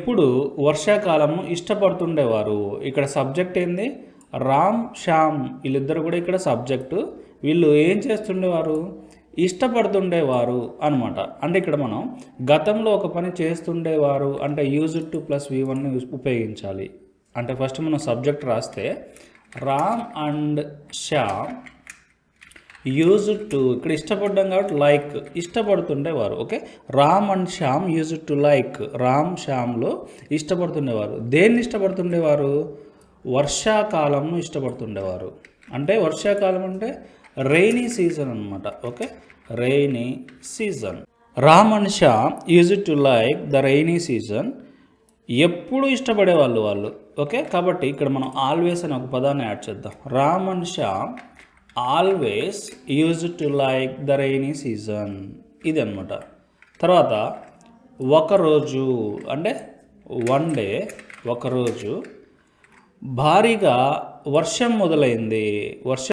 ఎప్పుడు వర్షాకాలము ఇష్టపడుతుండేవారు. ఇక్కడ సబ్జెక్ట్ ఏంది? రామ్ శ్యామ్ వీళ్ళిద్దరు కూడా ఇక్కడ సబ్జెక్టు. వీళ్ళు ఏం చేస్తుండేవారు? ఇష్టపడుతుండేవారు అనమాట. అంటే ఇక్కడ మనం గతంలో ఒక పని చేస్తుండేవారు అంటే యూజ్డ్ టు ప్లస్ V1ని ఉపయోగించాలి. అంటే ఫస్ట్ మనం సబ్జెక్ట్ రాస్తే Ram and Shyam used to, ఇక్కడ ఇష్టపడ్డాం కాబట్టి లైక్, ఇష్టపడుతుండేవారు. Okay, Ram and Shyam used to like, Ram శ్యామ్లో ఇష్టపడుతుండేవారు. దేన్ని ఇష్టపడుతుండేవారు? వర్షాకాలంను ఇష్టపడుతుండేవారు. అంటే వర్షాకాలం అంటే రైనీ సీజన్ అనమాట. Okay, rainy season. Ram and Shyam used to like the rainy season. ఎప్పుడు ఇష్టపడేవాళ్ళు వాళ్ళు. ఓకే, కాబట్టి ఇక్కడ మనం ఆల్వేస్ అనే ఒక పదాన్ని యాడ్ చేద్దాం. Ram and Shyam always used to like the rainy season, ఇది అనమాట. తర్వాత ఒకరోజు అంటే వన్ డే, ఒకరోజు భారీగా వర్షం మొదలైంది. వర్షం